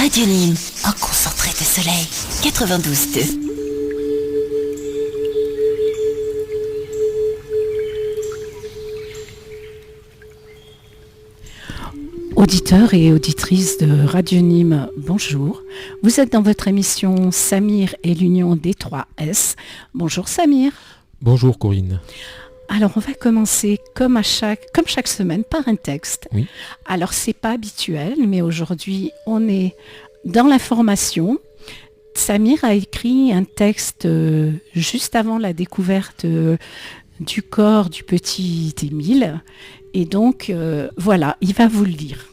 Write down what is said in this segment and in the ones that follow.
Radio Nîmes, en concentré de soleil, 92.2. Auditeurs et auditrices de Radio Nîmes, bonjour. Vous êtes dans votre émission Samir et l'Union des 3S. Bonjour Samir. Bonjour Corinne. Alors on va commencer comme chaque semaine par un texte. Oui. Alors c'est pas habituel, mais aujourd'hui on est dans l'information. Samir a écrit un texte juste avant la découverte du corps du petit Émile. Et donc voilà, il va vous le lire.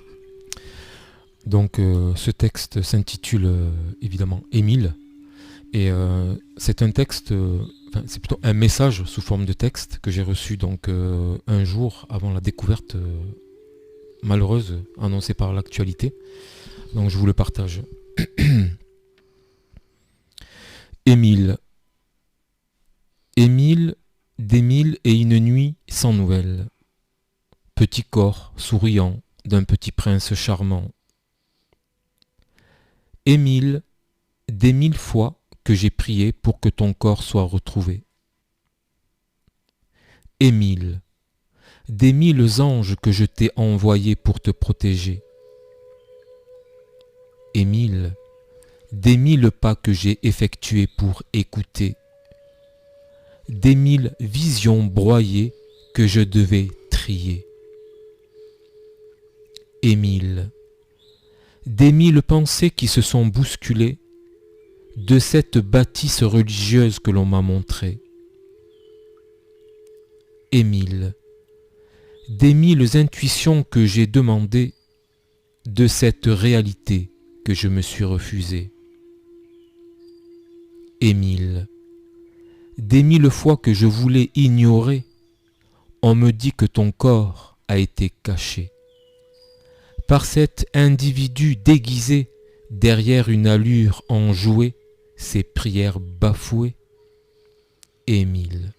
Donc ce texte s'intitule évidemment Émile. Et c'est un texte, c'est plutôt un message sous forme de texte que j'ai reçu donc un jour avant la découverte malheureuse annoncée par l'actualité. Donc je vous le partage. Émile. Émile, d'Émile et une nuit sans nouvelles. Petit corps souriant d'un petit prince charmant. Émile, des 1000 fois que j'ai prié pour que ton corps soit retrouvé. Émile, des 1000 anges que je t'ai envoyés pour te protéger. Émile, des 1000 pas que j'ai effectués pour écouter. Des 1000 visions broyées que je devais trier. Émile, des 1000 pensées qui se sont bousculées de cette bâtisse religieuse que l'on m'a montrée. Émile, des 1000 intuitions que j'ai demandées de cette réalité que je me suis refusée. Émile, des 1000 fois que je voulais ignorer, on me dit que ton corps a été caché par cet individu déguisé derrière une allure enjouée, ses prières bafouées. Émile,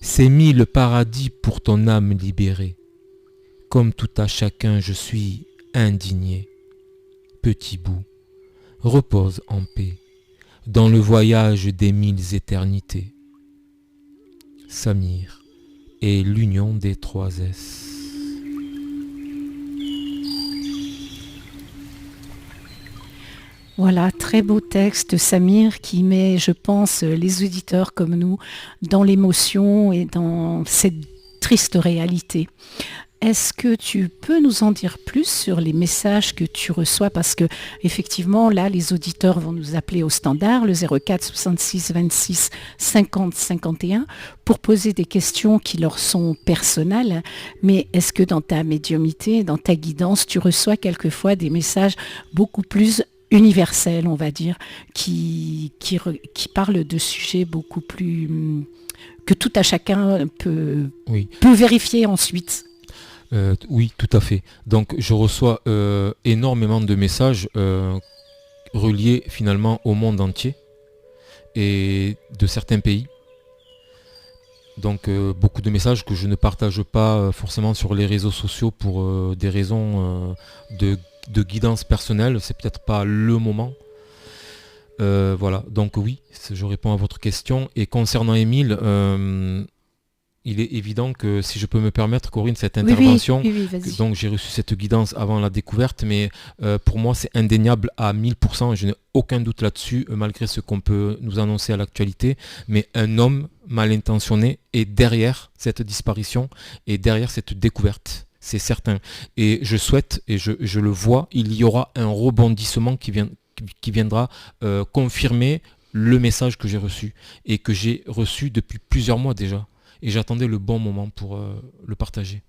ces 1000 paradis pour ton âme libérée. Comme tout à chacun, je suis indigné. Petit bout, repose en paix dans le voyage des 1000 éternités. Samir et l'Union des 3S. Voilà, très beau texte, Samir, qui met, je pense, les auditeurs comme nous dans l'émotion et dans cette triste réalité. Est-ce que tu peux nous en dire plus sur les messages que tu reçois? Parce que effectivement, là, les auditeurs vont nous appeler au standard, le 04 66 26 50 51, pour poser des questions qui leur sont personnelles. Mais est-ce que dans ta médiumnité, dans ta guidance, tu reçois quelquefois des messages beaucoup plus universel, on va dire, qui parle de sujets beaucoup plus que tout à chacun peut vérifier ensuite. Oui, tout à fait. Donc je reçois énormément de messages reliés finalement au monde entier et de certains pays. Donc beaucoup de messages que je ne partage pas forcément sur les réseaux sociaux pour des raisons de guidance personnelle, c'est peut-être pas le moment. Voilà, donc oui, je réponds à votre question. Et concernant Émile, il est évident que si je peux me permettre, Corinne, cette intervention, oui, donc j'ai reçu cette guidance avant la découverte, mais pour moi c'est indéniable à 1000%, et je n'ai aucun doute là-dessus, malgré ce qu'on peut nous annoncer à l'actualité, mais un homme mal intentionné est derrière cette disparition et derrière cette découverte. C'est certain. Et je souhaite, et je le vois, il y aura un rebondissement qui viendra confirmer le message que j'ai reçu. Et que j'ai reçu depuis plusieurs mois déjà. Et j'attendais le bon moment pour le partager.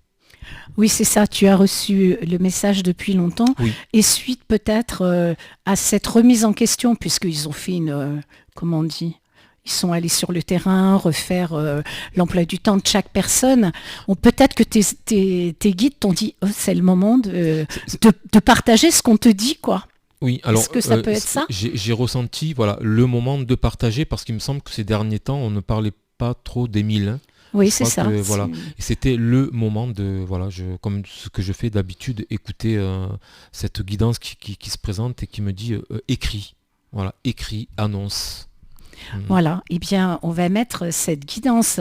Oui, c'est ça, tu as reçu le message depuis longtemps. Oui. Et suite peut-être à cette remise en question, puisqu'ils ont fait comment on dit ? Ils sont allés sur le terrain, refaire l'emploi du temps de chaque personne. Peut-être que tes guides t'ont dit c'est le moment de partager ce qu'on te dit, quoi. Oui, alors est-ce que ça peut être ça? J'ai ressenti le moment de partager, parce qu'il me semble que ces derniers temps, on ne parlait pas trop d'Émile. Oui, Je c'est crois ça. que, voilà. Et c'était le moment de, voilà, comme ce que je fais d'habitude, écouter cette guidance qui se présente et qui me dit écris. Voilà, écris, annonce. Voilà. Eh bien, on va mettre cette guidance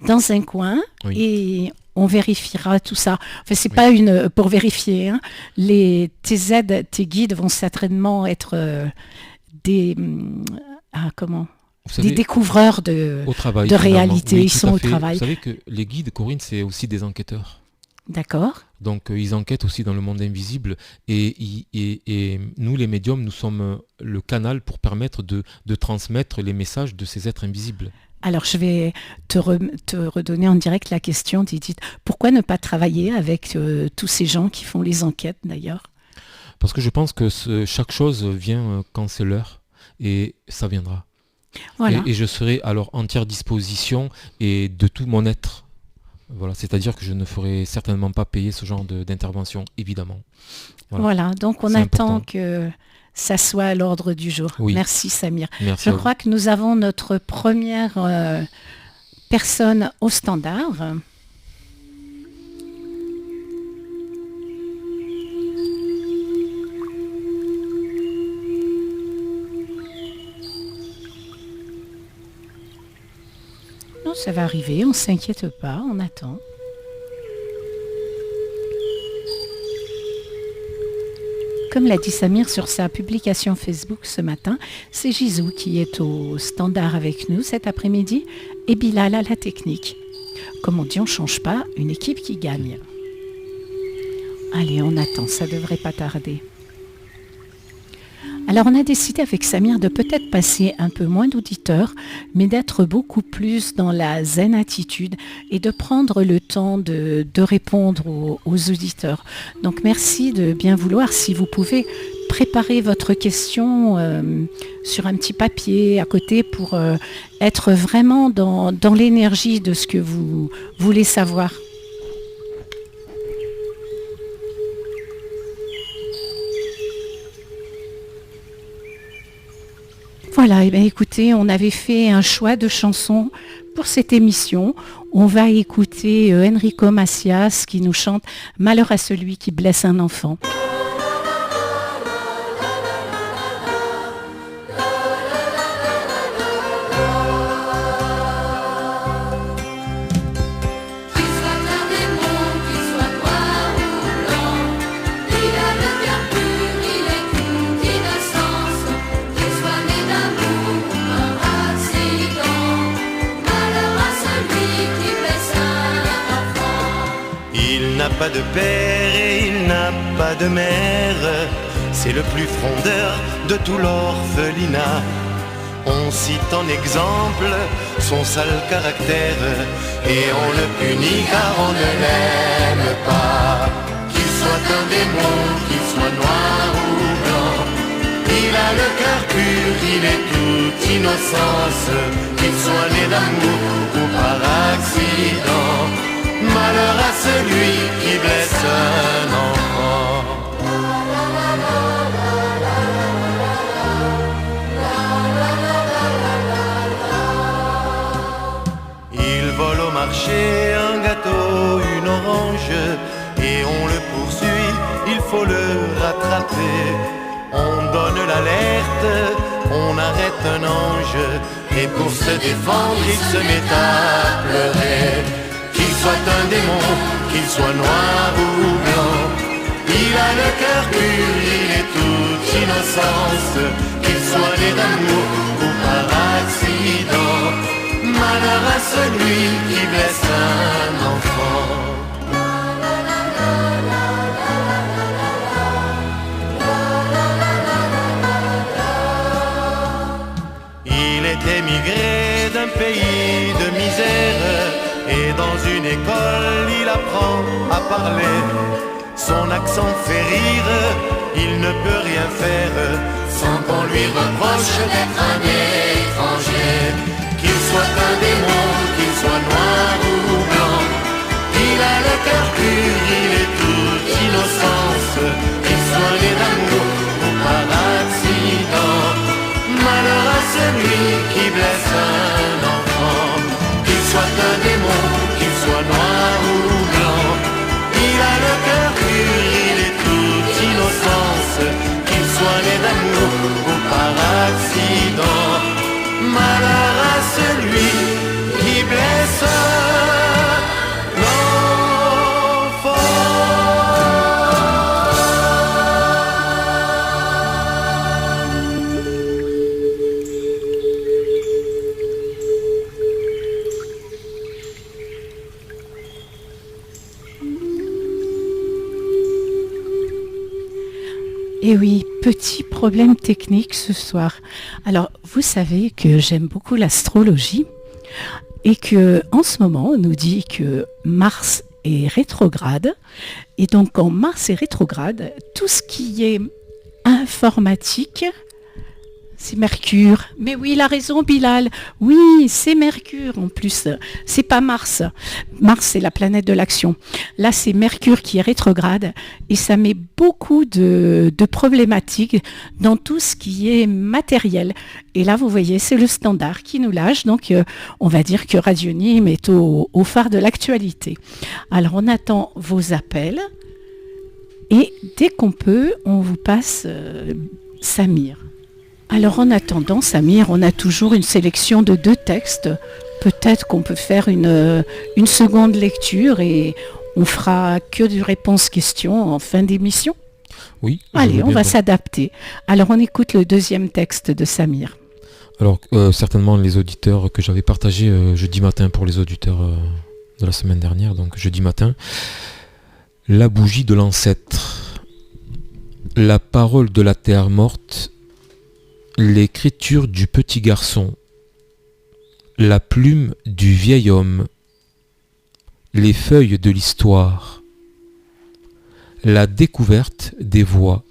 dans un coin Oui. et on vérifiera tout ça. Enfin, c'est Oui. pas pour vérifier. Hein. Tes aides, tes guides vont certainement être des comment Vous savez, des découvreurs de au travail, de finalement. réalité. Oui, Ils tout sont à au fait. travail. Vous savez que les guides, Corinne, c'est aussi des enquêteurs. D'accord. Donc ils enquêtent aussi dans le monde invisible et nous, les médiums, nous sommes le canal pour permettre de transmettre les messages de ces êtres invisibles. Alors, je vais te redonner en direct la question, Didit. Pourquoi ne pas travailler avec tous ces gens qui font les enquêtes, d'ailleurs? Parce que je pense que chaque chose vient quand c'est l'heure et ça viendra. Voilà. Et je serai à leur entière disposition et de tout mon être. Voilà, c'est-à-dire que je ne ferai certainement pas payer ce genre d'intervention, évidemment. Voilà, donc on C'est attend important. que ça soit à l'ordre du jour. Oui. Merci, Samir. Merci Je à vous. crois que nous avons notre première personne au standard. Non, ça va arriver, on ne s'inquiète pas, on attend. Comme l'a dit Samir sur sa publication Facebook ce matin, c'est Gisou qui est au standard avec nous cet après-midi et Bilal à la technique. Comme on dit, on ne change pas, une équipe qui gagne. Allez, on attend, ça ne devrait pas tarder. Alors on a décidé avec Samir de peut-être passer un peu moins d'auditeurs, mais d'être beaucoup plus dans la zen attitude et de prendre le temps de répondre aux auditeurs. Donc merci de bien vouloir, si vous pouvez, préparer votre question sur un petit papier à côté pour être vraiment dans l'énergie de ce que vous voulez savoir. Voilà, et bien écoutez, on avait fait un choix de chansons pour cette émission. On va écouter Enrico Macias qui nous chante « Malheur à celui qui blesse un enfant ». Il n'a pas de père et il n'a pas de mère, c'est le plus frondeur de tout l'orphelinat. On cite en exemple son sale caractère et on le punit car on ne l'aime pas. Qu'il soit un démon, qu'il soit noir ou blanc, il a le cœur pur, il est toute innocence. Qu'il soit né d'amour ou par accident, malheur à celui qui blesse un enfant. Il vole au marché un gâteau, une orange, et on le poursuit, il faut le rattraper. On donne l'alerte, on arrête un ange, et pour se défendre il se met à pleurer. Qu'il soit un démon, qu'il soit noir ou blanc, il a le cœur pur, il est toute innocence. Qu'il soit né d'amour ou par accident, malheur à celui qui blesse un enfant. Il est émigré d'un pays de misère, et dans une école il apprend à parler. Son accent fait rire, il ne peut rien faire sans qu'on lui reproche d'être un étranger. Qu'il soit un démon, qu'il soit noir ou blanc, il a le cœur pur, il est toute innocence. Qu'il soit né d'amour ou par accident, malheur à celui qui blesse un enfant. Qu'il soit un démon, Et oui, petit problème technique ce soir. Alors, vous savez que j'aime beaucoup l'astrologie et que en ce moment, on nous dit que Mars est rétrograde. Et donc, quand Mars est rétrograde, tout ce qui est informatique, c'est Mercure. Mais oui, il a raison, Bilal. Oui, c'est Mercure en plus. C'est pas Mars. Mars, c'est la planète de l'action. Là, c'est Mercure qui est rétrograde et ça met beaucoup de problématiques dans tout ce qui est matériel. Et là, vous voyez, c'est le standard qui nous lâche. Donc, on va dire que Radio Nîmes est au phare de l'actualité. Alors, on attend vos appels et dès qu'on peut, on vous passe Samir. Alors en attendant, Samir, on a toujours une sélection de 2 textes. Peut-être qu'on peut faire une seconde lecture et on fera que du réponse-question en fin d'émission. Oui. Allez, on va s'adapter. Alors on écoute le 2e texte de Samir. Alors certainement les auditeurs que j'avais partagés jeudi matin pour les auditeurs de la semaine dernière, donc jeudi matin. La bougie de l'ancêtre. La parole de la terre morte. L'écriture du petit garçon, la plume du vieil homme, les feuilles de l'histoire, la découverte des voix,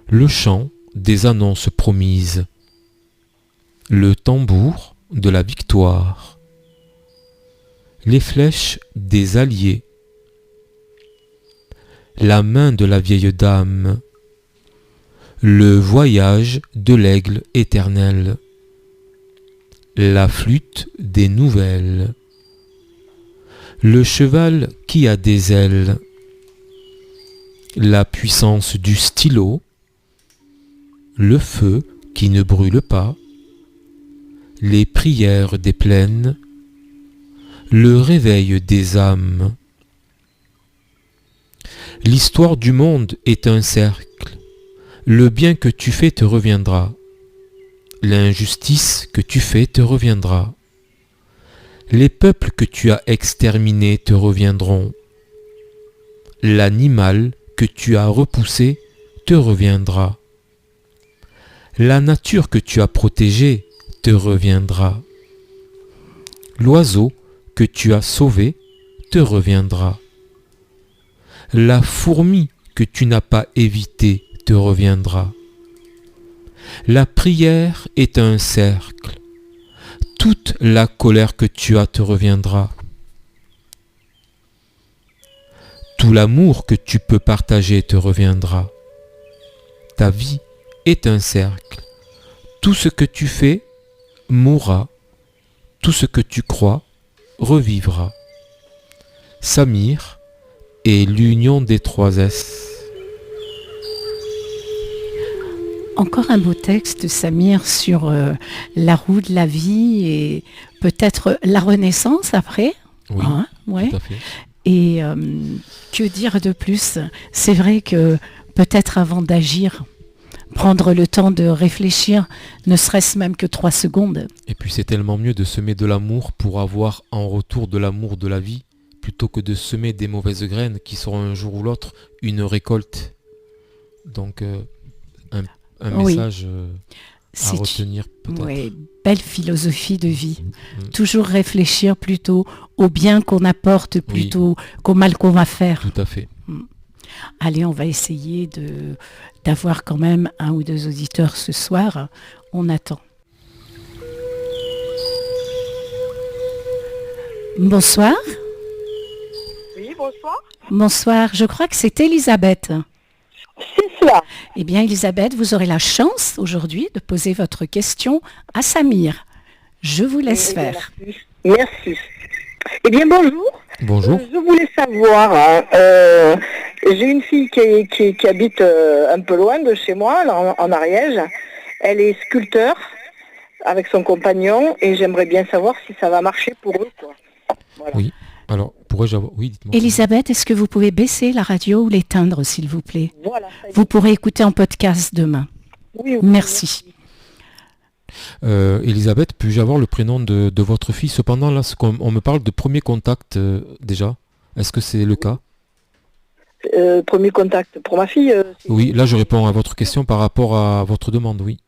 le chant des annonces promises, le tambour de la victoire, les flèches des alliés, la main de la vieille dame, le voyage de l'aigle éternel, la flûte des nouvelles, le cheval qui a des ailes, la puissance du stylo, le feu qui ne brûle pas, les prières des plaines, le réveil des âmes. L'histoire du monde est un cercle. Le bien que tu fais te reviendra. L'injustice que tu fais te reviendra. Les peuples que tu as exterminés te reviendront. L'animal que tu as repoussé te reviendra. La nature que tu as protégée te reviendra. L'oiseau que tu as sauvé te reviendra. La fourmi que tu n'as pas évitée te reviendra. La prière est un cercle. Toute la colère que tu as te reviendra. Tout l'amour que tu peux partager te reviendra. Ta vie est un cercle. Tout ce que tu fais mourra. Tout ce que tu crois revivra. Samir et l'union des 3 S. Encore un beau texte, Samir, sur la roue de la vie et peut-être la renaissance après. Oui, hein, ouais. tout à fait. Et que dire de plus? C'est vrai que peut-être avant d'agir, prendre le temps de réfléchir, ne serait-ce même que 3 secondes. Et puis c'est tellement mieux de semer de l'amour pour avoir en retour de l'amour de la vie, plutôt que de semer des mauvaises graines qui seront un jour ou l'autre une récolte. Donc un message à retenir peut-être. Oui, belle philosophie de vie. Toujours réfléchir plutôt au bien qu'on apporte plutôt qu'au mal qu'on va faire. Tout à fait. Allez, on va essayer d'avoir quand même 1 ou 2 auditeurs ce soir. On attend. Bonsoir. Oui, bonsoir. Bonsoir, je crois que c'est Elisabeth. C'est cela. Eh bien, Elisabeth, vous aurez la chance aujourd'hui de poser votre question à Samir. Je vous laisse faire. Merci. Eh bien, bonjour. Bonjour. Je voulais savoir, j'ai une fille qui habite un peu loin de chez moi, là, en Ariège. Elle est sculpteur avec son compagnon et j'aimerais bien savoir si ça va marcher pour eux, quoi. Voilà. Oui. Alors, pourrais-je avoir... Oui, dites-moi. Elisabeth, est-ce que vous pouvez baisser la radio ou l'éteindre, s'il vous plaît? Voilà. Vous pourrez écouter en podcast demain. Oui, Merci. Elisabeth, puis-je avoir le prénom de votre fille? Cependant, là, on me parle de premier contact déjà. Est-ce que c'est le cas? Premier contact pour ma fille. Oui, là je réponds à votre question par rapport à votre demande, oui.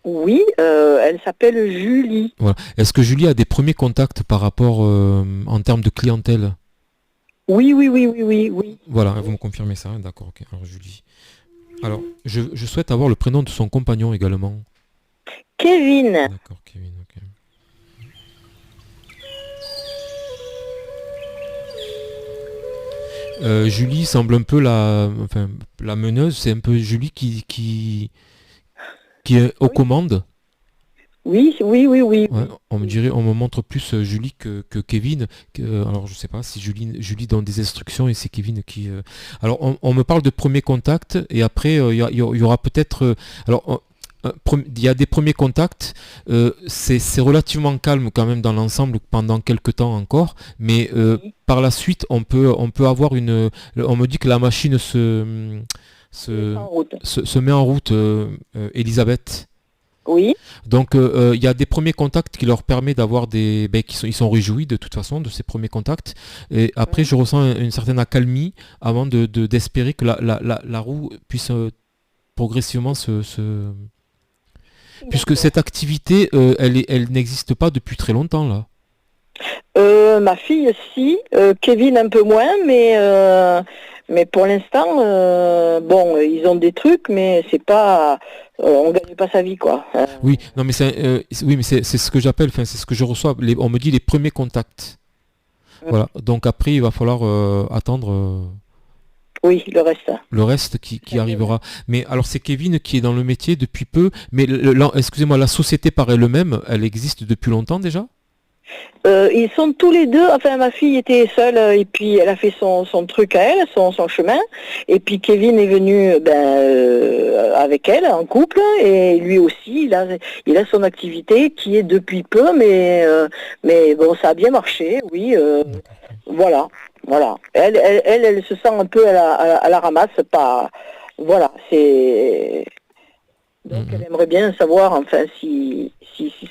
Oui, elle s'appelle Julie. Voilà. Est-ce que Julie a des premiers contacts par rapport en termes de clientèle? Oui, oui, oui, oui, oui, oui. Voilà, vous me confirmez ça, hein, d'accord, ok. Alors Julie. Alors, je souhaite avoir le prénom de son compagnon également. Kevin. D'accord, Kevin, ok. Julie semble un peu la meneuse, c'est un peu Julie qui est aux commandes. Oui, oui, oui, oui. Ouais, on me montre plus Julie que Kevin. Alors je sais pas si Julie donne des instructions et c'est Kevin qui. Alors on me parle de premier contact et après il y aura peut-être. Il y a des premiers contacts. C'est relativement calme quand même dans l'ensemble pendant quelques temps encore, mais par la suite on peut avoir une. On me dit que la machine se met en route, Elisabeth. Oui. Donc il y a des premiers contacts qui leur permet d'avoir ils sont réjouis de toute façon de ces premiers contacts. Et après je ressens une certaine accalmie avant d'espérer que la roue puisse progressivement puisque cette activité elle n'existe pas depuis très longtemps là. Ma fille, si. Kevin un peu moins, mais pour l'instant, bon, ils ont des trucs, mais c'est pas, on gagne pas sa vie, quoi. Oui, non, mais c'est ce que j'appelle, enfin, c'est ce que je reçois. On me dit les premiers contacts. Voilà. Donc après, il va falloir attendre. Oui, le reste. Le reste qui arrivera. Mais alors c'est Kevin qui est dans le métier depuis peu. Mais excusez-moi, la société par elle-même, elle existe depuis longtemps déjà? Ils sont tous les deux, enfin ma fille était seule et puis elle a fait son truc à elle, son chemin, et puis Kevin est venu avec elle en couple et lui aussi il a son activité qui est depuis peu mais bon ça a bien marché, oui, voilà. Elle se sent un peu à la ramasse, pas, voilà, c'est... Donc elle aimerait bien savoir enfin si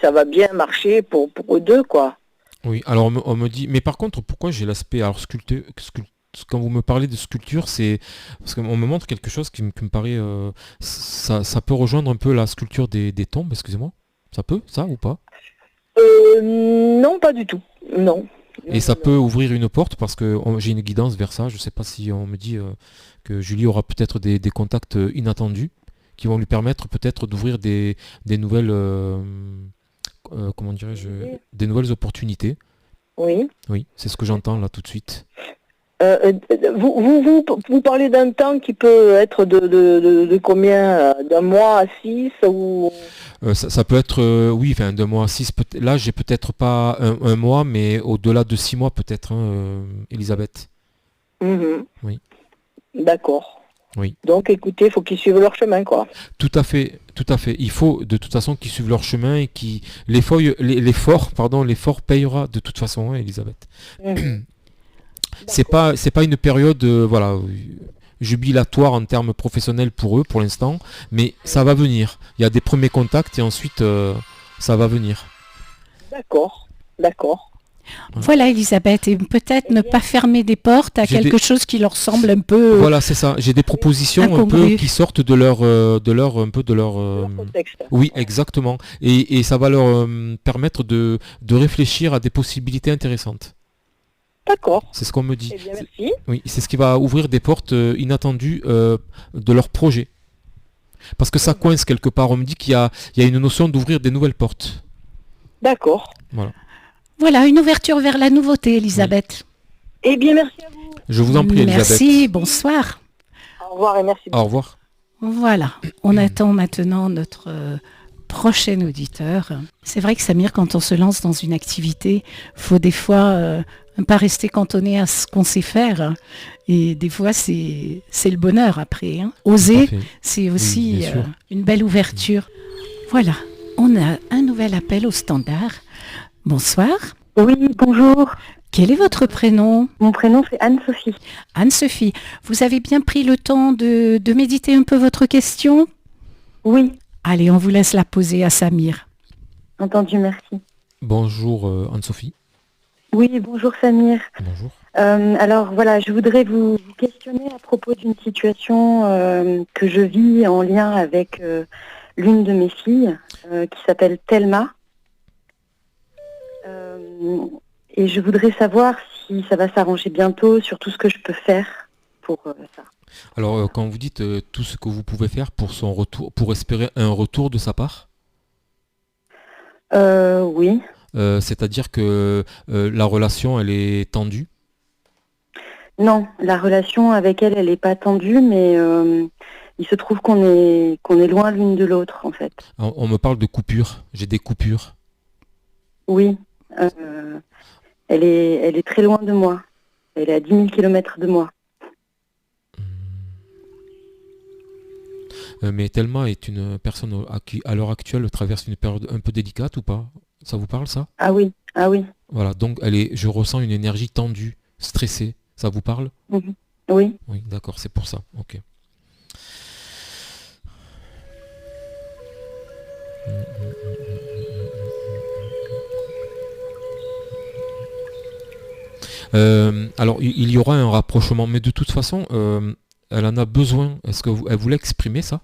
ça va bien marcher pour eux deux, quoi. Oui, alors on me dit, mais par contre pourquoi j'ai l'aspect, alors quand vous me parlez de sculpture, c'est parce qu'on me montre quelque chose qui me paraît, ça peut rejoindre un peu la sculpture des tombes, excusez-moi, ça peut, ça ou pas? Non, pas du tout, non. Et ça peut ouvrir une porte parce que j'ai une guidance vers ça, je sais pas si on me dit que Julie aura peut-être des contacts inattendus qui vont lui permettre peut-être d'ouvrir des nouvelles, comment dirais-je, des nouvelles opportunités. Oui. Oui, c'est ce que j'entends là tout de suite. Vous parlez d'un temps qui peut être de combien, d'un mois à 6 ou... Ça peut être, oui, enfin, 2 mois à 6. Là, j'ai peut-être pas un mois, mais au-delà de 6 mois peut-être, hein, Elisabeth. Oui. D'accord. Oui. Donc écoutez, il faut qu'ils suivent leur chemin, quoi. Tout à fait, tout à fait. Il faut de toute façon qu'ils suivent leur chemin et l'effort payera de toute façon, hein, Elisabeth. C'est pas une période jubilatoire en termes professionnels pour eux pour l'instant, mais ça va venir. Il y a des premiers contacts et ensuite ça va venir. D'accord. Voilà Elisabeth, et peut-être ne pas fermer des portes à quelque chose qui leur semble un peu... Voilà, c'est ça. J'ai des propositions incongru. un peu qui sortent de leur contexte. Oui, exactement. Et ça va leur permettre de réfléchir à des possibilités intéressantes. D'accord. C'est ce qu'on me dit. Eh bien, merci. Oui, c'est ce qui va ouvrir des portes inattendues de leur projet. Parce que ça coince quelque part. On me dit qu'il y a une notion d'ouvrir des nouvelles portes. D'accord. Voilà, une ouverture vers la nouveauté, Elisabeth. Eh bien, merci à vous. Je vous en prie, Elisabeth. Merci, bonsoir. Au revoir et merci. Au revoir. Voilà, on attend maintenant notre prochain auditeur. C'est vrai que Samir, quand on se lance dans une activité, faut des fois pas rester cantonné à ce qu'on sait faire. Et des fois, c'est le bonheur après. Hein. Oser, c'est aussi une belle ouverture. Voilà, on a un nouvel appel au standard. Bonsoir. Oui, bonjour. Quel est votre prénom? Mon prénom, c'est Anne-Sophie. Anne-Sophie, vous avez bien pris le temps de méditer un peu votre question? Oui. Allez, on vous laisse la poser à Samir. Entendu, merci. Bonjour Anne-Sophie. Oui, bonjour Samir. Bonjour. Alors voilà, je voudrais vous questionner à propos d'une situation que je vis en lien avec l'une de mes filles qui s'appelle Thelma. Et je voudrais savoir si ça va s'arranger bientôt, sur tout ce que je peux faire pour ça. Alors, quand vous dites tout ce que vous pouvez faire pour son retour, pour espérer un retour de sa part, Oui. c'est-à-dire que la relation, elle est tendue. Non, la relation avec elle, elle n'est pas tendue, mais il se trouve qu'on est loin l'une de l'autre, en fait. On me parle de coupures. J'ai des coupures. Oui. Elle est très loin de moi. Elle est à 10 000 kilomètres de moi. Mais Thelma est une personne qui, à l'heure actuelle, traverse une période un peu délicate ou pas? Ça vous parle, ça? Ah oui, ah oui. Voilà, donc je ressens une énergie tendue, stressée. Ça vous parle? Mhm. Oui. Oui, d'accord, c'est pour ça. Ok. Alors, il y aura un rapprochement, mais de toute façon, elle en a besoin. Est-ce que elle voulait exprimer ça?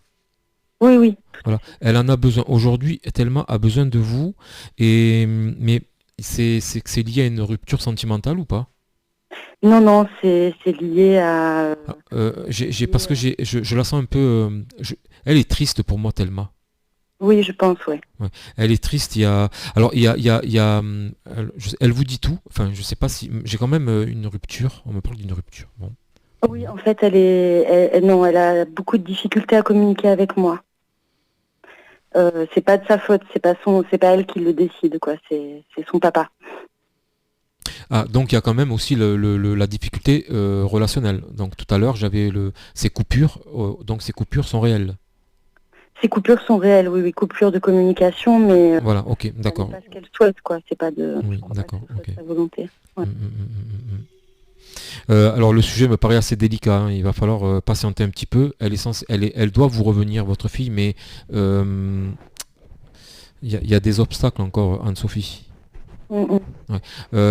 Oui, oui. Voilà, elle en a besoin. Aujourd'hui, Thelma a besoin de vous, mais c'est lié à une rupture sentimentale ou pas? Non, non, c'est lié à... Parce que je la sens un peu... elle est triste pour moi, Thelma. Oui, je pense, oui. Ouais. Elle est triste. Elle vous dit tout. Enfin, je sais pas si j'ai quand même une rupture. On me parle d'une rupture. Bon. Oui, en fait, non, elle a beaucoup de difficultés à communiquer avec moi. C'est pas de sa faute, c'est pas elle qui le décide, quoi. C'est son papa. Ah, donc il y a quand même aussi la difficulté relationnelle. Donc tout à l'heure, j'avais ces coupures. Donc ces coupures sont réelles. Ces coupures sont réelles, oui, coupures de communication, mais Voilà, ok, d'accord. c'est pas ce qu'elle souhaite, quoi. C'est pas de... Oui, je crois pas d'accord, que ce soit ok. sa volonté. Ouais. Alors le sujet me paraît assez délicat, hein. Il va falloir patienter un petit peu. Elle doit vous revenir, votre fille, mais il y a des obstacles encore, Anne-Sophie. Mm.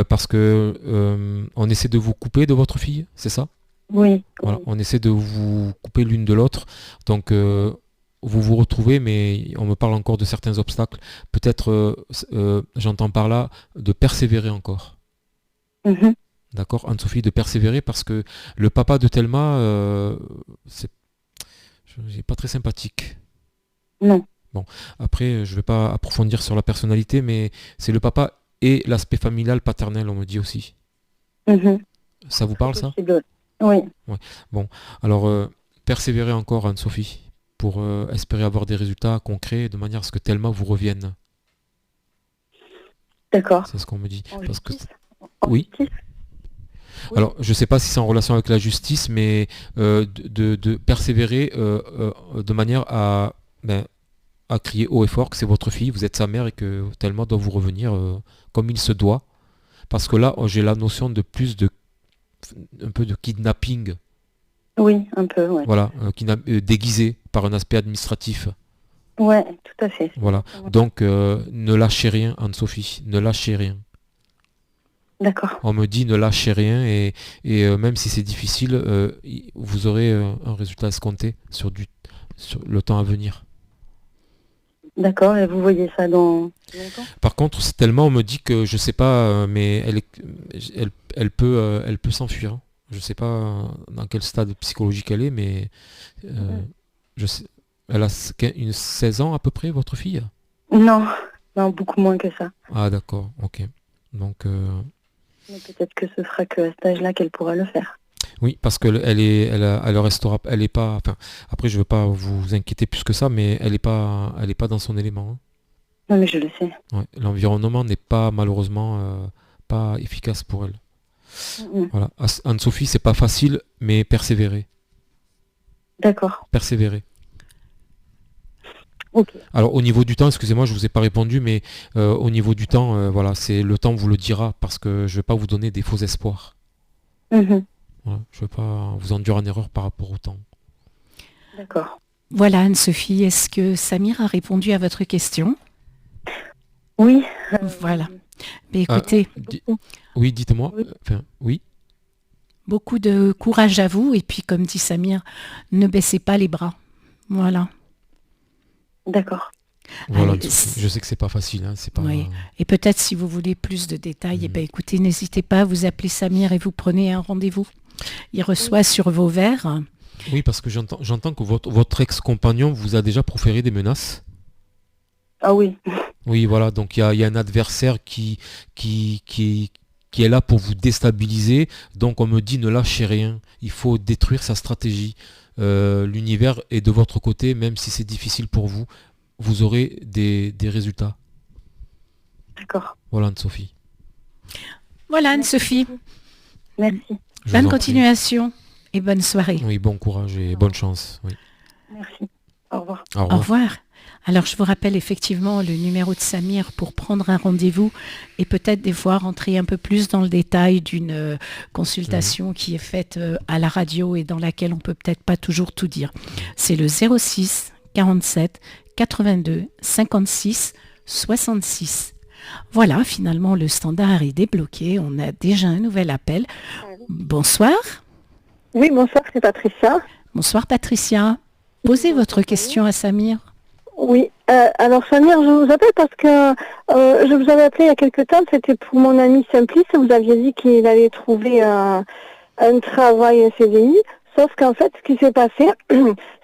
Parce que on essaie de vous couper de votre fille, c'est ça? Oui. Voilà, on essaie de vous couper l'une de l'autre. Donc vous vous retrouvez, mais on me parle encore de certains obstacles. Peut-être, j'entends par là, de persévérer encore. Mhm. D'accord, Anne-Sophie, de persévérer parce que le papa de Thelma, c'est pas très sympathique. Non. Bon, après, je vais pas approfondir sur la personnalité, mais c'est le papa et l'aspect familial paternel, on me dit aussi. Mhm. Ça vous parle, ça? Possible. Oui. Bon, alors, persévérer encore, Anne-Sophie, pour espérer avoir des résultats concrets de manière à ce que Thelma vous revienne. D'accord. C'est ce qu'on me dit. En Parce que... justice. En Oui. justice. Oui. Alors, je ne sais pas si c'est en relation avec la justice, mais de persévérer de manière à crier haut et fort que c'est votre fille, vous êtes sa mère et que Thelma doit vous revenir comme il se doit. Parce que là, j'ai la notion de un peu de kidnapping. Oui, un peu, ouais. Voilà, déguisé par un aspect administratif. Ouais, tout à fait. Voilà. Donc, ne lâchez rien, Anne-Sophie, ne lâchez rien. D'accord. On me dit ne lâchez rien et même si c'est difficile, vous aurez un résultat escompté sur le temps à venir. D'accord, et vous voyez ça dans longtemps? Par contre, c'est tellement, on me dit que je sais pas, mais elle peut s'enfuir, hein. Je sais pas dans quel stade psychologique elle est, mais je sais, elle a 16 ans à peu près, votre fille? Non, non, beaucoup moins que ça. Ah d'accord, ok. Donc Mais peut-être que ce sera qu'à cet âge-là qu'elle pourra le faire. oui, parce qu'elle elle restera, elle est pas. Enfin, après, je veux pas vous inquiéter plus que ça, mais elle est pas dans son élément, hein. Non, mais je le sais. Ouais, l'environnement n'est pas malheureusement pas efficace pour elle. Mhm. Voilà. Anne-Sophie, c'est pas facile, mais persévérer. D'accord. Persévérer. Ok. Alors au niveau du temps, excusez-moi, je vous ai pas répondu, mais au niveau du temps, voilà, c'est le temps vous le dira parce que je vais pas vous donner des faux espoirs. Mhm. Voilà, je veux pas vous induire en erreur par rapport au temps. D'accord. Voilà, Anne-Sophie, est-ce que Samir a répondu à votre question? Oui. Voilà. Mais écoutez, Oui, dites-moi. Oui. Enfin, oui. Beaucoup de courage à vous. Et puis, comme dit Samir, ne baissez pas les bras. Voilà. D'accord. Voilà, Allez, je sais que c'est pas facile, hein, c'est pas. Oui. Et peut-être si vous voulez plus de détails, eh ben, écoutez, n'hésitez pas, vous appelez Samir et vous prenez un rendez-vous. Il reçoit sur vos verres. Oui, parce que j'entends que votre ex-compagnon vous a déjà proféré des menaces. Ah oui. Oui, voilà, donc il y a un adversaire qui est là pour vous déstabiliser. Donc on me dit ne lâchez rien, il faut détruire sa stratégie. L'univers est de votre côté, même si c'est difficile pour vous, vous aurez des résultats. D'accord. Voilà Anne-Sophie. Voilà Anne-Sophie. Merci. Je Bonne vous en prie. continuation et bonne soirée. Oui, bon courage et bonne chance. Oui. Merci. Au revoir. Au Au revoir. revoir. Alors, je vous rappelle effectivement le numéro de Samir pour prendre un rendez-vous et peut-être des fois rentrer un peu plus dans le détail d'une consultation qui est faite à la radio et dans laquelle on peut peut-être pas toujours tout dire. C'est le 06 47 82 56 66. Voilà, finalement, le standard est débloqué. On a déjà un nouvel appel. Bonsoir. Oui, bonsoir, c'est Patricia. Bonsoir, Patricia. Posez votre question à Samir. Oui, alors Samir, je vous appelle parce que je vous avais appelé il y a quelque temps, c'était pour mon ami Simplice, vous aviez dit qu'il allait trouver un travail, un CDI, sauf qu'en fait, ce qui s'est passé,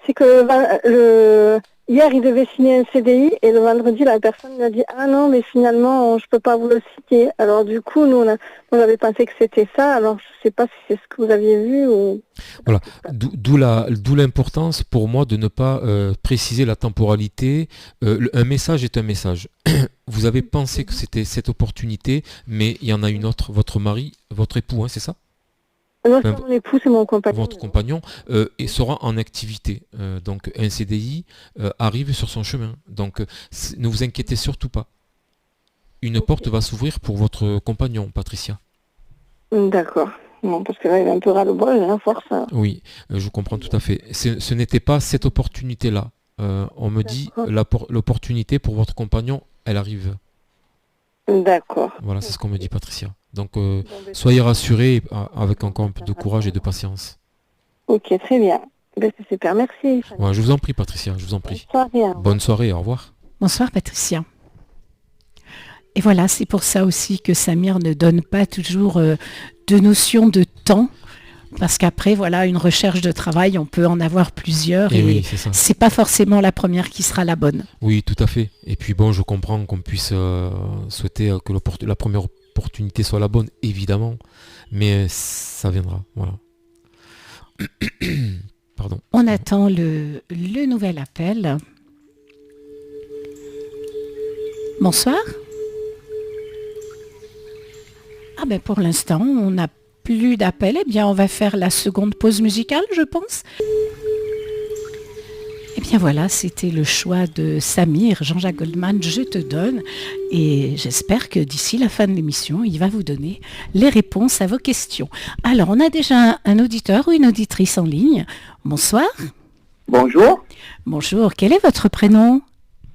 c'est que hier, il devait signer un CDI et le vendredi, la personne lui a dit « Ah non, mais finalement, je peux pas vous le signer. » Alors du coup, nous, on avait pensé que c'était ça, alors je sais pas si c'est ce que vous aviez vu ou... Voilà, d'où l'importance pour moi de ne pas préciser la temporalité. Un message est un message. Vous avez pensé que c'était cette opportunité, mais il y en a une autre. Votre mari, votre époux, hein, c'est ça? Non, c'est pas mon époux, c'est mon compagnon. Votre compagnon et sera en activité. Donc un CDI arrive sur son chemin. Donc ne vous inquiétez surtout pas. Une porte va s'ouvrir pour votre compagnon, Patricia. D'accord. Bon, parce que là, il est un peu ras-le-bol, il a force. Oui, je comprends tout à fait. Ce n'était pas cette opportunité-là. On me dit l'opportunité pour votre compagnon, elle arrive. D'accord. Voilà, c'est ce qu'on me dit, Patricia. Donc, soyez rassurés avec encore un peu de courage et de patience. Ok, très bien. Ben, c'est super, merci. Ouais, je vous en prie, Patricia, je vous en prie. Bonne soirée, hein. Bonne soirée, au revoir. Bonsoir Patricia. Et voilà, c'est pour ça aussi que Samir ne donne pas toujours de notion de temps, parce qu'après, voilà, une recherche de travail, on peut en avoir plusieurs, et oui, c'est ça. c'est pas forcément la première qui sera la bonne. Oui, tout à fait. Et puis bon, je comprends qu'on puisse souhaiter que la première opportunité soit la bonne, évidemment, mais ça viendra, voilà. Pardon. On attend le nouvel appel. Bonsoir. Ah ben pour l'instant, on n'a plus d'appel. Eh bien, on va faire la seconde pause musicale, je pense. Eh bien voilà, c'était le choix de Samir, Jean-Jacques Goldman, Je te donne. Et j'espère que d'ici la fin de l'émission, il va vous donner les réponses à vos questions. Alors, on a déjà un auditeur ou une auditrice en ligne. Bonsoir. Bonjour, Bonjour, quel est votre prénom?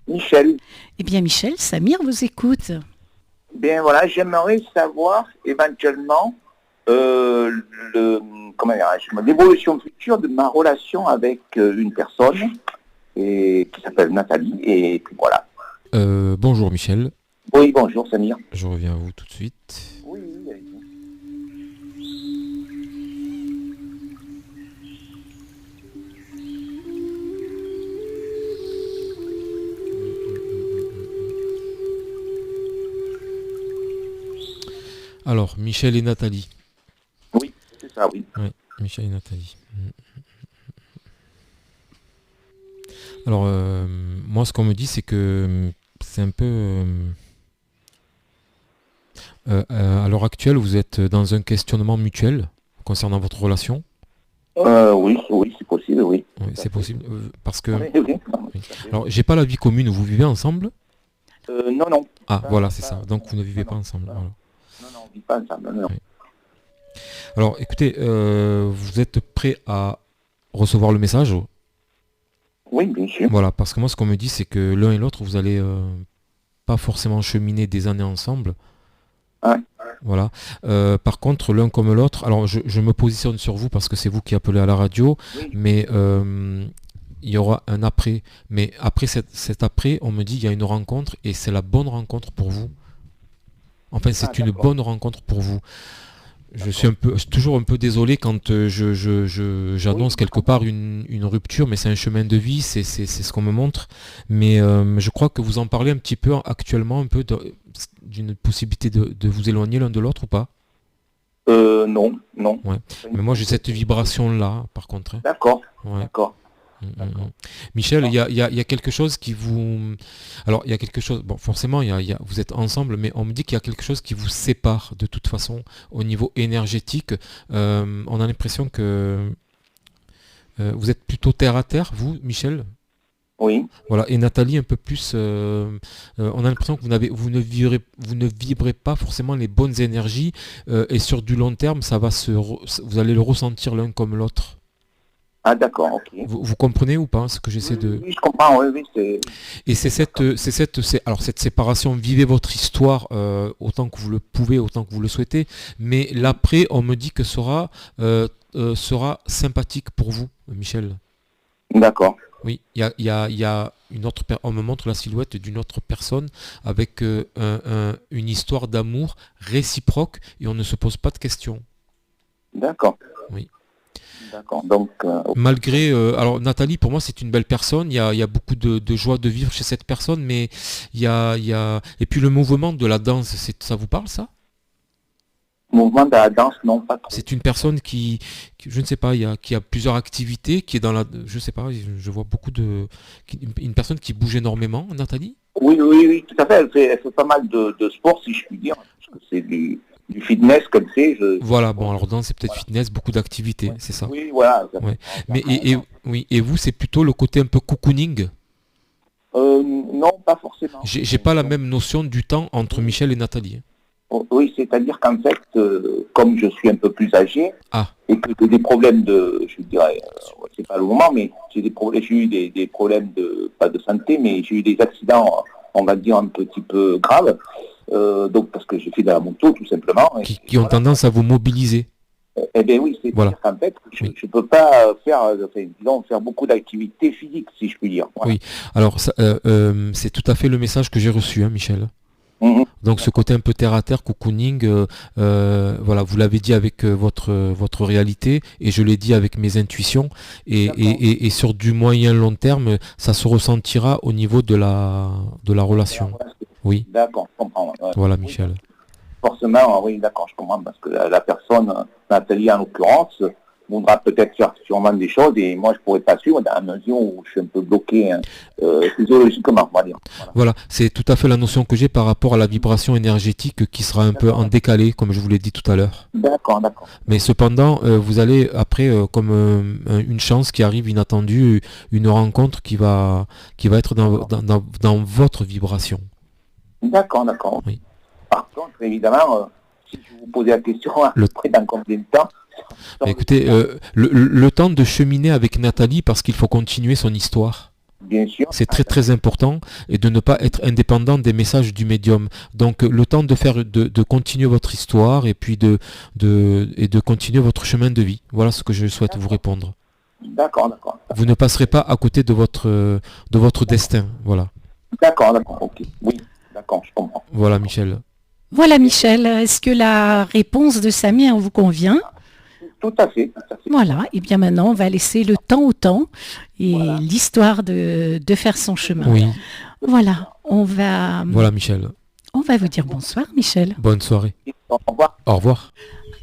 Michel. Eh bien Michel, Samir vous écoute. Bien voilà, j'aimerais savoir éventuellement l'évolution future de ma relation avec une personne qui s'appelle Nathalie. Et puis voilà. Bonjour Michel, Oui, bonjour Samir. je reviens à vous tout de suite. Oui, allez-y. Alors, Michel et Nathalie. Oui, c'est ça, oui. Oui, Michel et Nathalie. Alors, moi, ce qu'on me dit, c'est que c'est un peu... à l'heure actuelle, vous êtes dans un questionnement mutuel concernant votre relation. Oui, c'est possible, oui. Oui, c'est possible, parce que... Oui, oui. Oui. Alors, j'ai pas la vie commune, vous vivez ensemble? Non. Ah, voilà, c'est ça. Donc, vous ne vivez pas ensemble. Voilà. Non, on vit pas ensemble, non. Oui. Alors, écoutez, vous êtes prêt à recevoir le message? Oui, bien sûr. Voilà, parce que moi, ce qu'on me dit, c'est que l'un et l'autre, vous allez pas forcément cheminer des années ensemble. Ouais. Voilà. Par contre, l'un comme l'autre, alors je me positionne sur vous parce que c'est vous qui appelez à la radio, Oui. mais il y aura un après. Mais après cet après, on me dit il y a une rencontre et c'est la bonne rencontre pour vous. Enfin, c'est une d'accord. bonne rencontre pour vous. Je suis toujours un peu désolé quand j'annonce Oui, quelque part une rupture, mais c'est un chemin de vie, c'est ce qu'on me montre. Mais je crois que vous en parlez un petit peu actuellement, un peu d'une possibilité de vous éloigner l'un de l'autre ou pas? Non, non. Ouais. Mais moi j'ai cette vibration-là, par contre, hein. D'accord, Ouais. d'accord. Michel, il y a quelque chose qui vous... Alors, il y a quelque chose... Bon, forcément, vous êtes ensemble, mais on me dit qu'il y a quelque chose qui vous sépare de toute façon au niveau énergétique. On a l'impression que vous êtes plutôt terre à terre, vous, Michel. Oui, Voilà. Et Nathalie, un peu plus... on a l'impression que vous ne vibrez pas forcément les bonnes énergies. Et sur du long terme, vous allez le ressentir l'un comme l'autre. ah d'accord, ok. Vous comprenez ou pas ce que j'essaie de... Oui, je comprends, oui, c'est... Et alors cette séparation, vivez votre histoire autant que vous le pouvez, autant que vous le souhaitez, mais l'après, on me dit que sera sympathique pour vous, Michel. D'accord, Oui, il y a on me montre la silhouette d'une autre personne avec une histoire d'amour réciproque et on ne se pose pas de questions. d'accord. Oui. D'accord, donc... Malgré, alors Nathalie, pour moi, c'est une belle personne. Il y a beaucoup de joie de vivre chez cette personne, mais et puis le mouvement de la danse, ça vous parle, ça? mouvement de la danse, non, pas trop. C'est une personne je ne sais pas, qui a plusieurs activités, qui est je sais pas, je vois une personne qui bouge énormément, Nathalie? Oui, tout à fait. Elle fait pas mal de sport, si je puis dire, parce que c'est du fitness qu'elle fait. Voilà, bon, alors danse, c'est peut-être fitness, beaucoup d'activités, c'est ça. Oui, voilà. Ouais. Mais oui, et vous, c'est plutôt le côté un peu cocooning? Non, pas forcément. J'ai pas la même notion du temps entre Michel et Nathalie. Oui, c'est-à-dire qu'en fait, comme je suis un peu plus âgé, Ah. et que j'ai des problèmes je dirais, c'est pas le moment, mais j'ai eu des problèmes pas de santé, mais j'ai eu des accidents, on va dire, un petit peu graves, donc parce que j'ai fait de la moto, tout simplement. Qui ont tendance à vous mobiliser. Eh bien oui, c'est-à-dire Voilà. qu'en fait, je ne peux pas faire beaucoup d'activités physiques, si je puis dire. Voilà. Oui, alors c'est tout à fait le message que j'ai reçu, hein, Michel. Mhm. Donc ce côté un peu terre à terre, cocooning, voilà, vous l'avez dit avec votre réalité et je l'ai dit avec mes intuitions et sur du moyen long terme, ça se ressentira au niveau de la relation. Oui, D'accord, je comprends. Ouais. voilà, Michel. Forcément, oui, d'accord, je comprends, parce que la personne, Nathalie en l'occurrence, voudra peut-être faire sûrement des choses et moi je pourrais pas suivre dans la mesure où je suis un peu bloqué physiologiquement, on va dire. Voilà, c'est tout à fait la notion que j'ai par rapport à la vibration énergétique qui sera un peu en décalé, comme je vous l'ai dit tout à l'heure. D'accord. Mais cependant, vous allez après, comme une chance qui arrive inattendue, une rencontre qui va être dans votre vibration. D'accord. Oui. Par contre, évidemment, si je vous posais la question, après dans combien de temps? Écoutez, le temps de cheminer avec Nathalie, parce qu'il faut continuer son histoire. Bien sûr. C'est très très important et de ne pas être indépendant des messages du médium. Donc le temps de continuer votre histoire et puis de continuer votre chemin de vie. Voilà ce que je souhaite vous répondre. D'accord. Vous ne passerez pas à côté de votre destin. Voilà. D'accord, ok. Oui, d'accord, je comprends. Voilà, Michel. Voilà Michel, est-ce que la réponse de Samir vous convient? Tout à fait. Voilà, et bien maintenant on va laisser le temps au temps et l'histoire de faire son chemin. Oui. Voilà, Voilà, Michel. On va vous dire bonsoir Michel. Bonne soirée. Au revoir. Au revoir.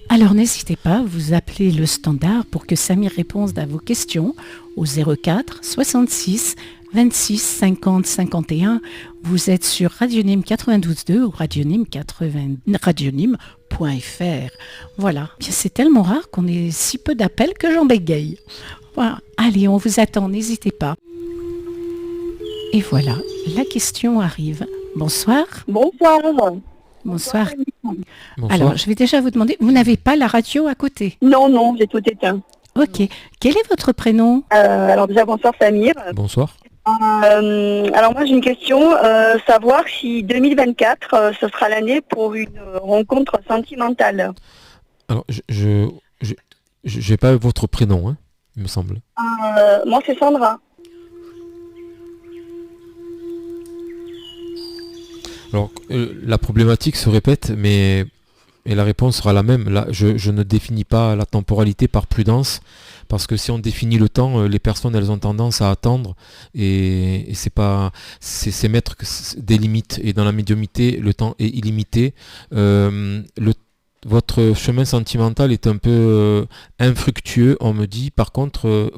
Alors n'hésitez pas, vous appelez le standard pour que Samir réponde à vos questions au 04 66 26 50 51. Vous êtes sur Radionym 92.2 ou Radionym.fr. Voilà, bien, c'est tellement rare qu'on ait si peu d'appels que j'en bégaye. Voilà. Allez, on vous attend, n'hésitez pas. Et voilà, la question arrive. Bonsoir. Bonsoir. Bonsoir. Bonsoir. Alors, je vais déjà vous demander, vous n'avez pas la radio à côté? Non, j'ai tout éteint. Ok. Quel est votre prénom? Alors déjà, bonsoir Samir. Bonsoir. Alors moi j'ai une question, savoir si 2024 ce sera l'année pour une rencontre sentimentale. Alors, j'ai pas votre prénom, hein, il me semble. Moi c'est Sandra. Alors, la problématique se répète, mais et la réponse sera la même. Là, je ne définis pas la temporalité par prudence, parce que si on définit le temps, les personnes elles ont tendance à attendre, et c'est mettre des limites. Et dans la médiumnité, le temps est illimité. Votre chemin sentimental est un peu infructueux, on me dit. Par contre,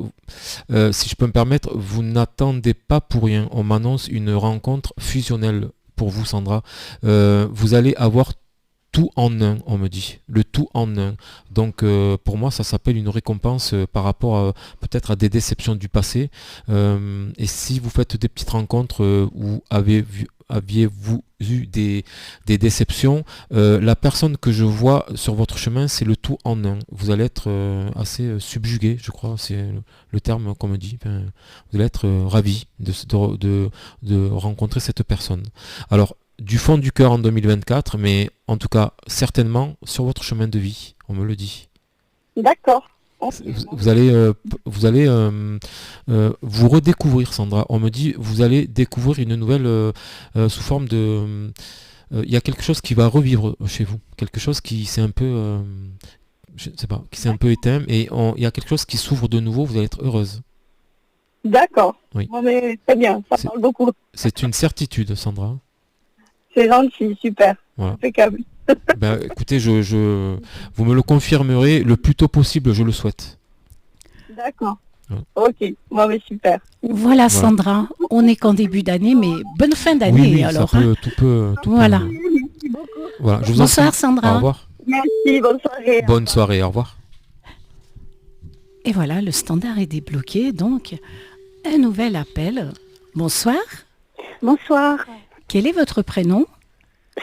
si je peux me permettre, vous n'attendez pas pour rien. On m'annonce une rencontre fusionnelle pour vous, Sandra. Vous allez avoir tout en un, on me dit. Le tout en un. Donc, pour moi, ça s'appelle une récompense par rapport peut-être à des déceptions du passé. Et si vous faites des petites rencontres où aviez-vous eu des déceptions, la personne que je vois sur votre chemin, c'est le tout en un. Vous allez être assez subjugué, je crois, c'est le terme qu'on me dit. Enfin, vous allez être ravi de rencontrer cette personne. Alors, du fond du cœur en 2024, mais en tout cas, certainement sur votre chemin de vie, on me le dit. D'accord. Vous allez vous redécouvrir, Sandra. On me dit, vous allez découvrir une nouvelle sous forme de... Il y a quelque chose qui va revivre chez vous. Quelque chose qui s'est un peu... je ne sais pas, qui s'est un peu éteint. Et il y a quelque chose qui s'ouvre de nouveau. Vous allez être heureuse. D'accord. Oui. Bon, mais très bien, ça parle beaucoup. C'est une certitude, Sandra. C'est gentil, super. Voilà. Impeccable. Ben, écoutez, vous me le confirmerez le plus tôt possible, je le souhaite. D'accord. Ouais. Ok, bon, mais super. Voilà, Sandra, on n'est qu'en début d'année, mais bonne fin d'année Oui, alors. ça peut, tout peut. Voilà. Merci beaucoup. Voilà. Je vous Bonsoir, en prie. Sandra. Au revoir. Merci, bonne soirée. Bonne soirée, au revoir. Et voilà, le standard est débloqué, donc un nouvel appel. Bonsoir. Bonsoir, Quel est votre prénom?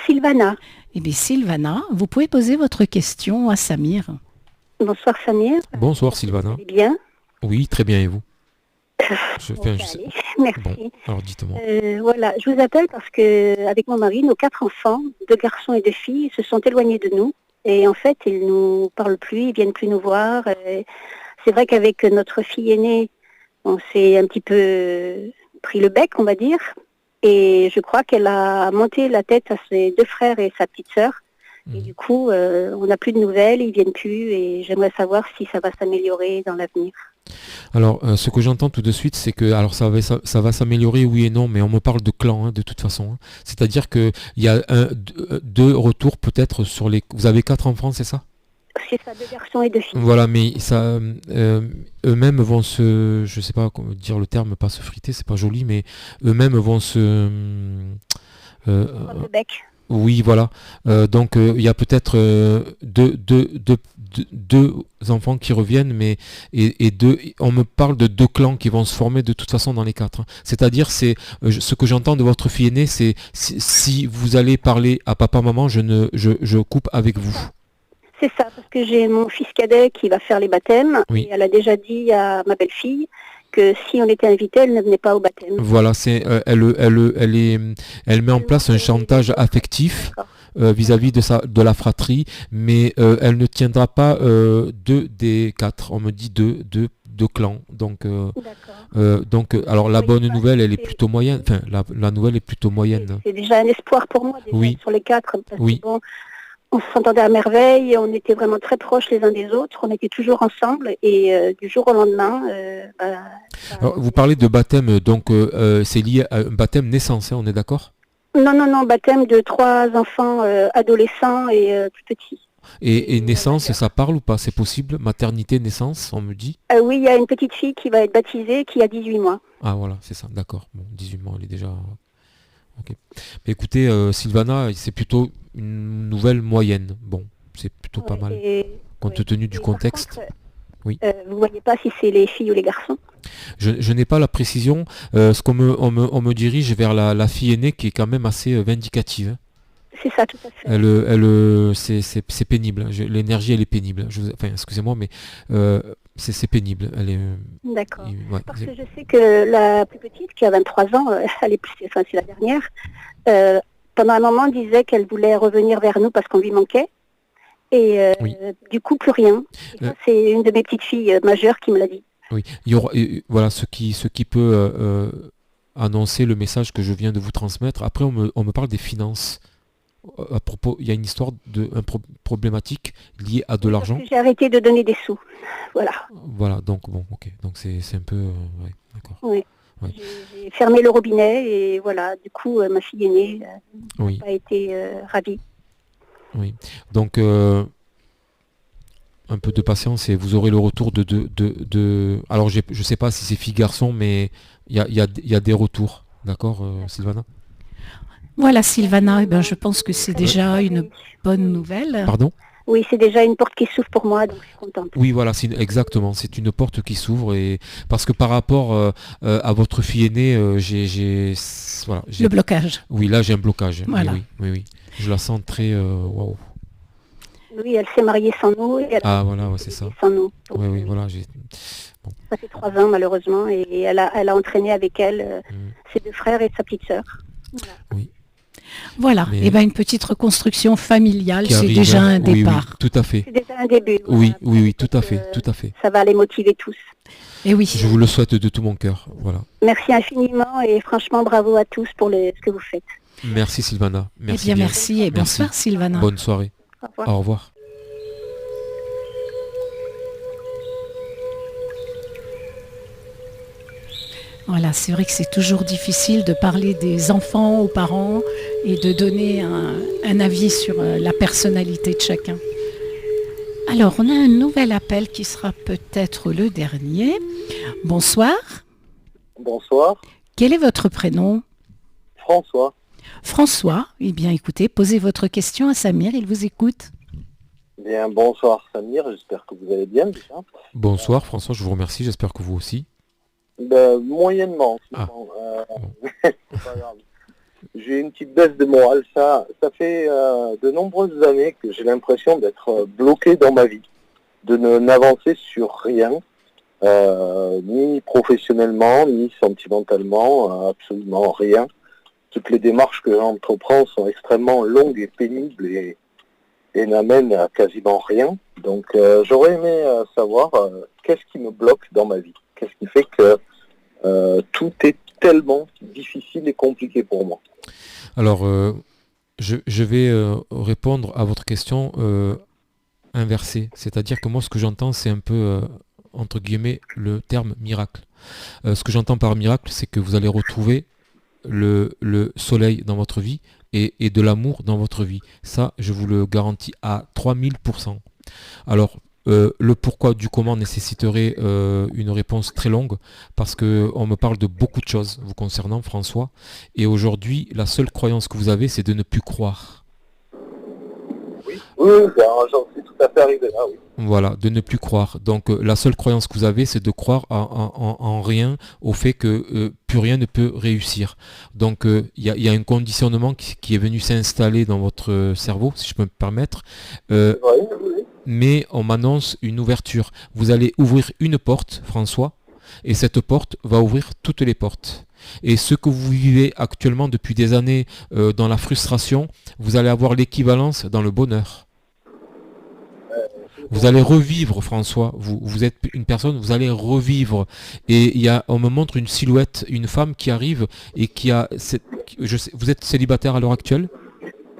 Sylvana. Eh bien, Sylvana, vous pouvez poser votre question à Samir. Bonsoir Samir. Bonsoir, Sylvana. Vous allez bien? Oui, très bien, et vous? Bon, ça allait. Merci. Bon, alors dites-moi. Voilà, je vous appelle parce que avec mon mari, nos 4 enfants, 2 garçons et 2 filles, se sont éloignés de nous. Et en fait, ils nous parlent plus, ils viennent plus nous voir. C'est vrai qu'avec notre fille aînée, on s'est un petit peu pris le bec, on va dire. Et je crois qu'elle a monté la tête à ses 2 frères et sa petite sœur. Et du coup, on n'a plus de nouvelles, ils viennent plus. Et j'aimerais savoir si ça va s'améliorer dans l'avenir. Alors, ce que j'entends tout de suite, c'est que alors ça va s'améliorer, oui et non, mais on me parle de clan, hein, de toute façon. Hein. C'est-à-dire qu'il y a 2 retours peut-être sur les... Vous avez 4 enfants, c'est ça? C'est ça, 2 garçons et 2 filles. Voilà, mais ça, eux-mêmes vont se... Je sais pas comment dire le terme, pas se friter, c'est pas joli, mais eux-mêmes vont se... Le bec. Oui, voilà. Donc il y a peut-être deux enfants qui reviennent, mais on me parle de 2 clans qui vont se former de toute façon dans les 4. Hein. C'est-à-dire, c'est ce que j'entends de votre fille aînée, c'est si vous allez parler à papa, maman, je coupe avec vous. C'est ça, parce que j'ai mon fils cadet qui va faire les baptêmes. Oui. Et elle a déjà dit à ma belle-fille que si on était invité, elle ne venait pas au baptême. Voilà, c'est elle met en place un chantage affectif vis-à-vis de la fratrie, mais elle ne tiendra pas 2 des 4. On me dit 2 clans. Donc, alors la bonne nouvelle, elle est plutôt moyenne. Enfin, la nouvelle est plutôt moyenne. C'est déjà un espoir pour moi déjà, Oui. sur les 4. Parce Oui. que bon, on s'entendait à merveille, on était vraiment très proches les uns des autres, on était toujours ensemble et du jour au lendemain... Alors, vous parlez de baptême, donc c'est lié à un baptême naissance, hein, on est d'accord? Non, baptême de 3 enfants adolescents et plus petits. Et naissance, ça parle ou pas? C'est possible? Maternité, naissance, on me dit? Oui, il y a une petite fille qui va être baptisée qui a 18 mois. Ah voilà, c'est ça, d'accord. Bon, 18 mois, elle est déjà... Ok. Mais écoutez, Sylvana, c'est plutôt une nouvelle moyenne. Bon, c'est plutôt pas mal, compte tenu du contexte. Contre, oui. Vous voyez pas si c'est les filles ou les garçons? Je n'ai pas la précision. On me dirige vers la fille aînée qui est quand même assez vindicative. C'est ça, tout à fait. C'est pénible. L'énergie, elle est pénible. Enfin, excusez-moi, mais c'est pénible. Elle est, D'accord. ouais, Parce que je sais que la plus petite, qui a 23 ans, elle est plus, enfin, c'est la dernière, pendant un moment disait qu'elle voulait revenir vers nous parce qu'on lui manquait. Et Oui. du coup, plus rien. Et ça, c'est une de mes petites filles majeures qui me l'a dit. oui. Il y aura, voilà ce qui peut annoncer le message que je viens de vous transmettre. Après, on me parle des finances. À propos, il y a une histoire problématique liée à de l'argent. Parce que j'ai arrêté de donner des sous. Voilà. Voilà, donc bon, ok. Donc c'est un peu... ouais, d'accord. Oui. Ouais. J'ai fermé le robinet et voilà. Du coup, ma fille aînée Oui, n'a pas été ravie. oui. Donc, un peu de patience et vous aurez le retour de... Alors, je ne sais pas si c'est fille-garçon, mais il y a des retours. D'accord, Sylvana? Voilà, Sylvana, eh ben, je pense que c'est déjà une bonne nouvelle. Pardon? Oui, c'est déjà une porte qui s'ouvre pour moi, donc je suis contente. Oui, voilà, exactement. C'est une porte qui s'ouvre et parce que par rapport à votre fille aînée, voilà, Le blocage. Oui, là j'ai un blocage. Voilà. Oui. Je la sens très waouh. Oui, elle s'est mariée sans nous. Et elle Ah voilà, ouais, c'est ça. sans nous. Donc, Oui, voilà. ça fait 3 ans malheureusement et elle a entraîné avec elle ses 2 frères et sa petite sœur. Voilà. Oui. Voilà, Mais- et ben une petite reconstruction familiale, Qui c'est arrive, déjà hein. un Oui, départ. oui, tout à fait. C'est déjà un début. Oui, voilà. oui, tout à Donc, fait, tout à fait. Ça va les motiver tous. Et oui. Je vous le souhaite de tout mon cœur. Voilà. Merci infiniment et franchement bravo à tous pour ce que vous faites. Merci Sylvana. Eh Merci bien, bien. merci et bonsoir Sylvana. Bonne soirée. Au revoir. Au revoir. Voilà, c'est vrai que c'est toujours difficile de parler des enfants aux parents et de donner un avis sur la personnalité de chacun. Alors, on a un nouvel appel qui sera peut-être le dernier. Bonsoir. Bonsoir, Quel est votre prénom? François. François. Eh bien, écoutez, posez votre question à Samir, il vous écoute. Bien, bonsoir Samir, j'espère que vous allez bien déjà. Bonsoir François, je vous remercie. J'espère que vous aussi. Ben, moyennement, Ah. souvent. C'est pas grave. J'ai une petite baisse de morale. Ça fait de nombreuses années que j'ai l'impression d'être bloqué dans ma vie, de n'avancer sur rien, ni professionnellement, ni sentimentalement, absolument rien. Toutes les démarches que j'entreprends sont extrêmement longues et pénibles et n'amènent à quasiment rien. Donc j'aurais aimé savoir qu'est-ce qui me bloque dans ma vie. Qu'est-ce qui fait que tout est tellement difficile et compliqué pour moi. Alors, je vais répondre à votre question inversée. C'est-à-dire que moi, ce que j'entends, c'est un peu, entre guillemets, le terme miracle. Ce que j'entends par miracle, c'est que vous allez retrouver le soleil dans votre vie et de l'amour dans votre vie. Ça, je vous le garantis à 3000%. Alors, le pourquoi du comment nécessiterait une réponse très longue parce qu'on me parle de beaucoup de choses vous concernant, François. Et aujourd'hui, la seule croyance que vous avez, c'est de ne plus croire. Oui, j'en suis tout à fait arrivé là, oui. Voilà, de ne plus croire. Donc la seule croyance que vous avez, c'est de croire en rien, au fait que plus rien ne peut réussir. Donc il y a un conditionnement qui est venu s'installer dans votre cerveau, si je peux me permettre. Oui. Mais on m'annonce une ouverture. Vous allez ouvrir une porte, François, et cette porte va ouvrir toutes les portes. Et ce que vous vivez actuellement depuis des années dans la frustration, vous allez avoir l'équivalence dans le bonheur. Vous allez revivre, François. Vous êtes une personne, vous allez revivre. Et on me montre une silhouette, une femme qui arrive et qui a... vous êtes célibataire à l'heure actuelle ?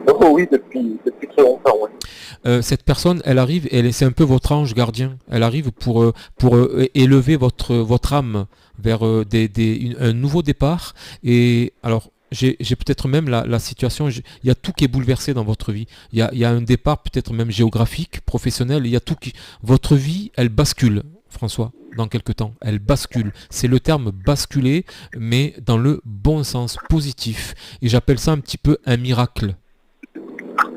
Oh oui, depuis très longtemps, oui. Cette personne, elle arrive, c'est un peu votre ange gardien. Elle arrive pour élever votre âme vers un nouveau départ. Et alors, j'ai peut-être même la situation, il y a tout qui est bouleversé dans votre vie. Il y a un départ peut-être même géographique, professionnel, il y a tout qui... Votre vie, elle bascule, François, dans quelque temps. Elle bascule. C'est le terme basculer, mais dans le bon sens, positif. Et j'appelle ça un petit peu un miracle.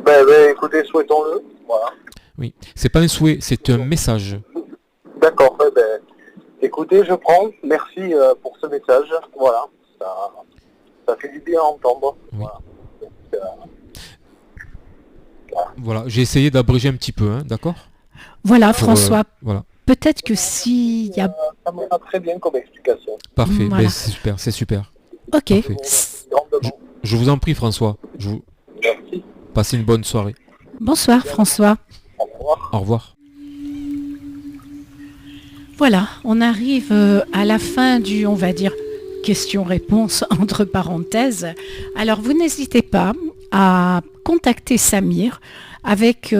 Ben, écoutez, souhaitons-le. Voilà. Oui, c'est pas un souhait, c'est un message. D'accord, écoutez, je prends. Merci pour ce message. Voilà, ça fait du bien à entendre. Oui. Voilà. Voilà, j'ai essayé d'abréger un petit peu, hein, d'accord ? Voilà, François. Voilà. peut-être que s'il y a... Ça me va très bien comme explication. Parfait, Voilà. ben, c'est super, c'est super. Ok. Parfait. Je vous en prie François, Merci. passez une bonne soirée. Bonsoir François. Au revoir. Au revoir. Voilà, on arrive à la fin du, on va dire, question-réponse entre parenthèses. Alors vous n'hésitez pas à contacter Samir avec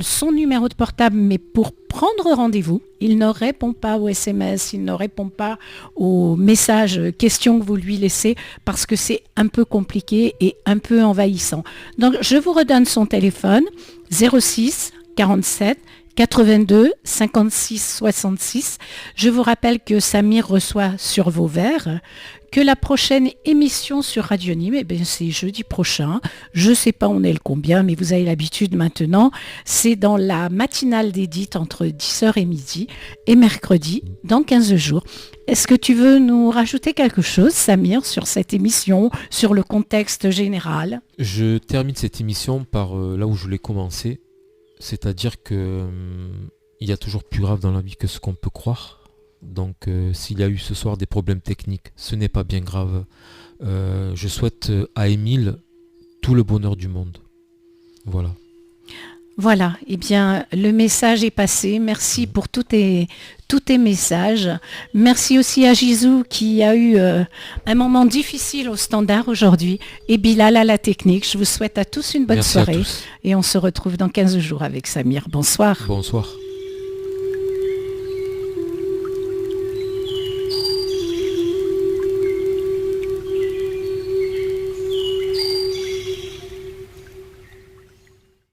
son numéro de portable, mais pour prendre rendez-vous. Il ne répond pas aux SMS, il ne répond pas aux messages, questions que vous lui laissez, parce que c'est un peu compliqué et un peu envahissant. Donc je vous redonne son téléphone, 06 47 82 56 66. Je vous rappelle que Samir reçoit sur vos verres, que la prochaine émission sur Radio Nîmes, eh bien, c'est jeudi prochain. Je ne sais pas on est le combien, mais vous avez l'habitude maintenant. C'est dans la matinale d'Edith entre 10h et midi et mercredi dans 15 jours. Est-ce que tu veux nous rajouter quelque chose, Samir, sur cette émission, sur le contexte général ? Je termine cette émission par là où je l'ai commencé, c'est-à-dire que il y a toujours plus grave dans la vie que ce qu'on peut croire. Donc s'il y a eu ce soir des problèmes techniques, ce n'est pas bien grave. Je souhaite à Émile tout le bonheur du monde. Voilà. Voilà, eh bien, le message est passé. Merci pour tous tes messages. Merci aussi à Gisou qui a eu un moment difficile au standard aujourd'hui. Et Bilal à la technique. Je vous souhaite à tous une bonne Merci soirée. à tous. Et on se retrouve dans 15 jours avec Samir. Bonsoir. Bonsoir.